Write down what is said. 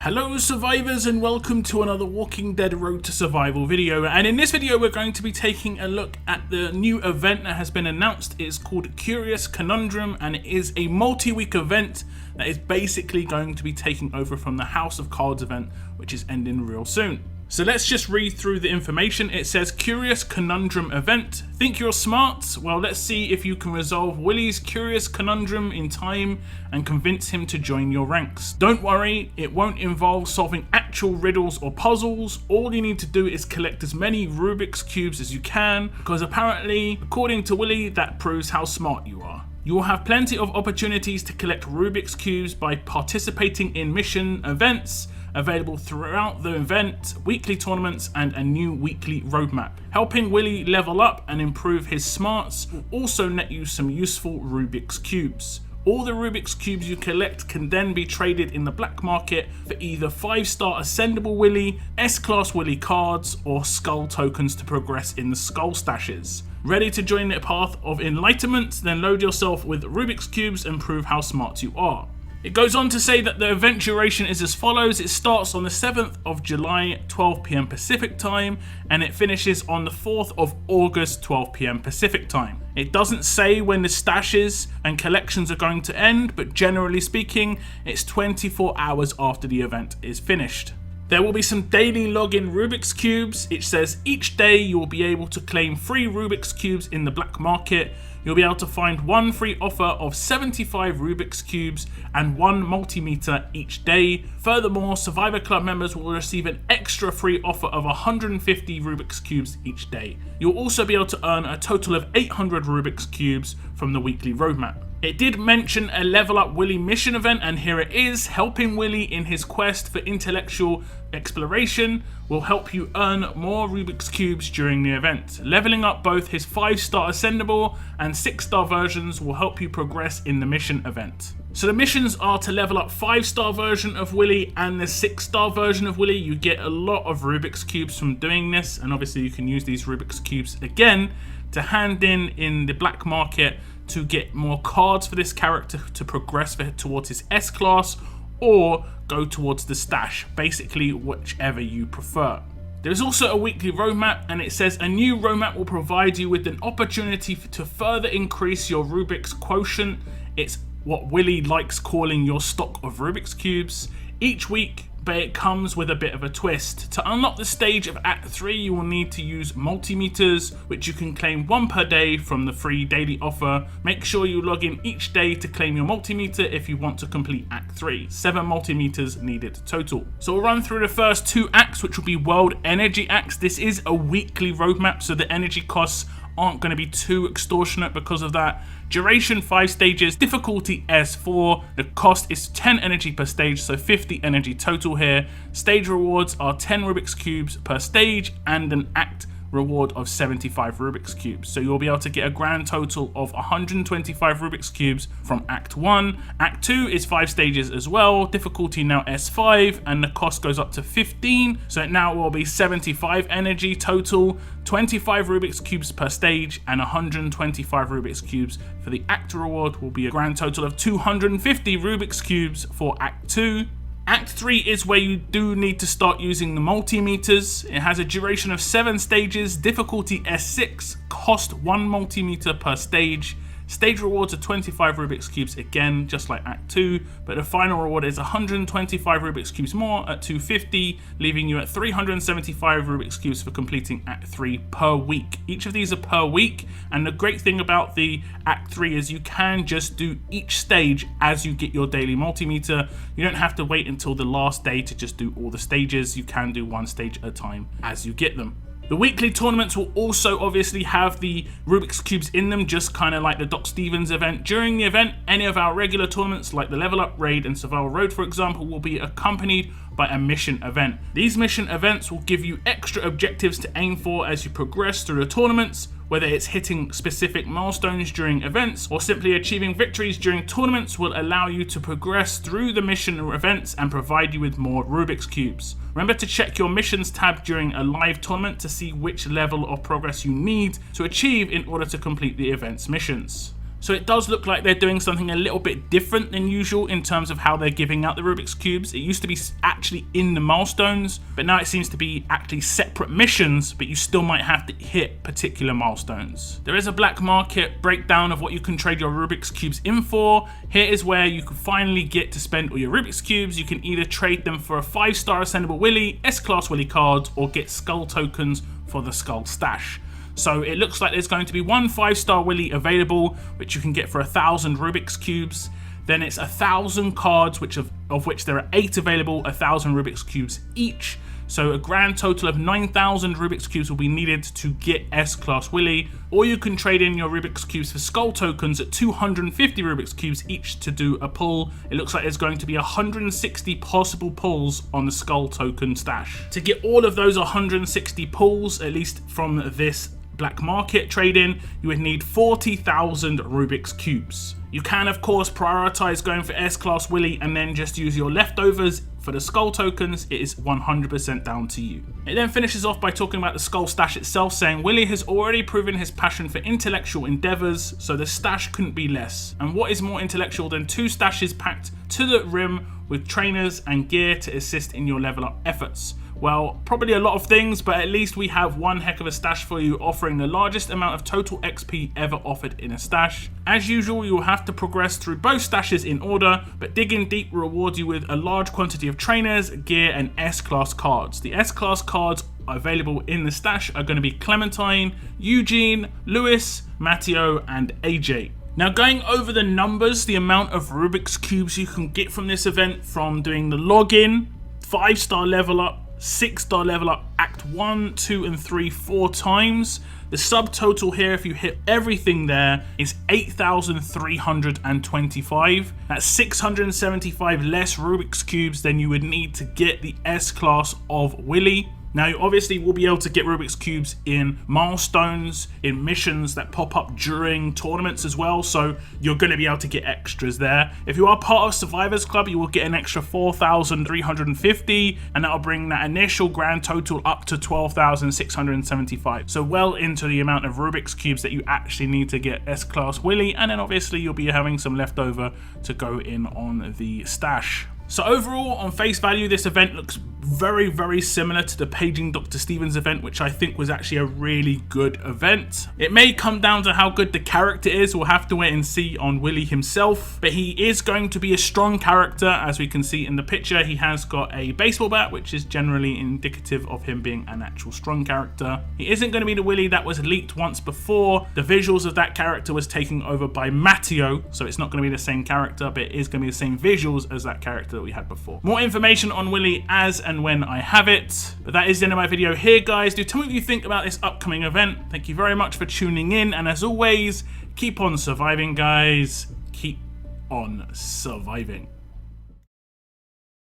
Hello survivors and welcome to another Walking Dead Road to Survival video, and in this video we're going to be taking a look at the new event that has been announced. It's called Curious Conundrum and it is a multi-week event that is basically going to be taking over from the House of Cards event, which is ending real soon. So let's just read through the information. It says Curious Conundrum event. Think you're smart? Well, let's see if you can resolve Willie's curious conundrum in time and convince him to join your ranks. Don't worry, it won't involve solving actual riddles or puzzles. All you need to do is collect as many Rubik's Cubes as you can, because apparently, according to Willie, that proves how smart you are. You will have plenty of opportunities to collect Rubik's Cubes by participating in mission events available throughout the event, weekly tournaments, and a new weekly roadmap. Helping Willie level up and improve his smarts will also net you some useful Rubik's Cubes. All the Rubik's Cubes you collect can then be traded in the black market for either 5-star Ascendable Willie, S-Class Willie cards, or Skull tokens to progress in the Skull stashes. Ready to join the path of enlightenment? Then load yourself with Rubik's Cubes and prove how smart you are. It goes on to say that the event duration is as follows. It starts on the 7th of July, 12 PM Pacific time, and it finishes on the 4th of August, 12 PM Pacific time. It doesn't say when the stashes and collections are going to end, but generally speaking, it's 24 hours after the event is finished. There will be some daily login Rubik's Cubes. It says each day you will be able to claim free Rubik's Cubes in the black market. You'll be able to find one free offer of 75 Rubik's Cubes and one multimeter each day. Furthermore, Survivor Club members will receive an extra free offer of 150 Rubik's Cubes each day. You'll also be able to earn a total of 800 Rubik's Cubes from the weekly roadmap. It did mention a Level Up Willie mission event, and here it is. Helping Willie in his quest for intellectual exploration will help you earn more Rubik's Cubes during the event. Leveling up both his 5-star Ascendable and 6-star versions will help you progress in the mission event. So the missions are to level up 5-star version of Willie and the 6-star version of Willie. You get a lot of Rubik's Cubes from doing this, and obviously you can use these Rubik's Cubes again to hand in the black market to get more cards for this character to progress towards his S-Class or go towards the stash, basically whichever you prefer. There is also a weekly roadmap, and it says a new roadmap will provide you with an opportunity to further increase your Rubik's quotient. It's what Willie likes calling your stock of Rubik's Cubes each week, but it comes with a bit of a twist. To unlock the stage of Act 3, you will need to use multimeters, which you can claim one per day from the free daily offer. Make sure you log in each day to claim your multimeter if you want to complete Act 3. 7 multimeters needed total. So we'll run through the first 2 acts, which will be World Energy acts. This is a weekly roadmap, so the energy costs aren't going to be too extortionate because of that. Duration 5 stages, difficulty S4. The cost is 10 energy per stage, so 50 energy total here. Stage rewards are 10 Rubik's Cubes per stage and an act reward of 75 Rubik's Cubes. So you'll be able to get a grand total of 125 Rubik's Cubes from Act 1. Act 2 is 5 stages as well, difficulty now S5, and the cost goes up to 15, so it now will be 75 energy total, 25 Rubik's Cubes per stage, and 125 Rubik's Cubes for the act reward will be a grand total of 250 Rubik's Cubes for Act 2. Act 3 is where you do need to start using the multimeters. It has a duration of 7 stages, difficulty S6, cost 1 multimeter per stage. Stage rewards are 25 Rubik's Cubes again, just like Act 2, but the final reward is 125 Rubik's Cubes more at 250, leaving you at 375 Rubik's Cubes for completing Act 3 per week. Each of these are per week, and the great thing about the Act 3 is you can just do each stage as you get your daily multimeter. You don't have to wait until the last day to just do all the stages. You can do one stage at a time as you get them. The weekly tournaments will also obviously have the Rubik's Cubes in them, just kind of like the Doc Stevens event. During the event, any of our regular tournaments like the Level Up Raid and Survival Road, for example, will be accompanied by a mission event. These mission events will give you extra objectives to aim for as you progress through the tournaments, whether it's hitting specific milestones during events or simply achieving victories during tournaments will allow you to progress through the mission events and provide you with more Rubik's Cubes. Remember to check your missions tab during a live tournament to see which level of progress you need to achieve in order to complete the event's missions. So it does look like they're doing something a little bit different than usual in terms of how they're giving out the Rubik's Cubes. It used to be actually in the milestones, but now it seems to be actually separate missions, but you still might have to hit particular milestones. There is a black market breakdown of what you can trade your Rubik's Cubes in for. Here is where you can finally get to spend all your Rubik's Cubes. You can either trade them for a 5-star ascendable Willie, S-Class Willie cards, or get skull tokens for the skull stash. So it looks like there's going to be one 5-star Willie available, which you can get for 1,000 Rubik's Cubes. Then it's 1,000 cards, of which there are 8 available, 1,000 Rubik's Cubes each. So a grand total of 9,000 Rubik's Cubes will be needed to get S-Class Willie. Or you can trade in your Rubik's Cubes for skull tokens at 250 Rubik's Cubes each to do a pull. It looks like there's going to be 160 possible pulls on the skull token stash. To get all of those 160 pulls, at least from this black market trade-in, you would need 40,000 Rubik's Cubes. You can of course prioritize going for S-Class Willie and then just use your leftovers for the skull tokens. It is 100% down to you. It then finishes off by talking about the skull stash itself, saying Willie has already proven his passion for intellectual endeavors, so the stash couldn't be less. And what is more intellectual than 2 stashes packed to the rim with trainers and gear to assist in your level up efforts? Well, probably a lot of things, but at least we have one heck of a stash for you, offering the largest amount of total XP ever offered in a stash. As usual, you will have to progress through both stashes in order, but digging deep rewards you with a large quantity of trainers, gear, and S-Class cards. The S-Class cards available in the stash are going to be Clementine, Eugene, Lewis, Matteo, and AJ. Now, going over the numbers, the amount of Rubik's Cubes you can get from this event from doing the login, 5-star level up, 6-star level up, Act 1, 2, and 3 4 times. The subtotal here, if you hit everything there, is 8,325. That's 675 less Rubik's Cubes than you would need to get the S-Class of Willie. Now, you obviously will be able to get Rubik's Cubes in milestones, in missions that pop up during tournaments as well, so you're going to be able to get extras there. If you are part of Survivors Club, you will get an extra 4,350, and that'll bring that initial grand total up to 12,675. So well into the amount of Rubik's Cubes that you actually need to get S-Class Willie, and then obviously you'll be having some left over to go in on the stash. So overall, on face value, this event looks very, very similar to the Paging Dr. Stevens event, which I think was actually a really good event. It may come down to how good the character is. We'll have to wait and see on Willie himself, but he is going to be a strong character. As we can see in the picture, he has got a baseball bat, which is generally indicative of him being an actual strong character. He isn't going to be the Willie that was leaked once before. The visuals of that character was taken over by Matteo, so it's not going to be the same character, but it is going to be the same visuals as that character that we had before. More information on Willie as and when I have it. But that is the end of my video here, guys. Do tell me what you think about this upcoming event. Thank you very much for tuning in, and as always, keep on surviving, guys. Keep on surviving.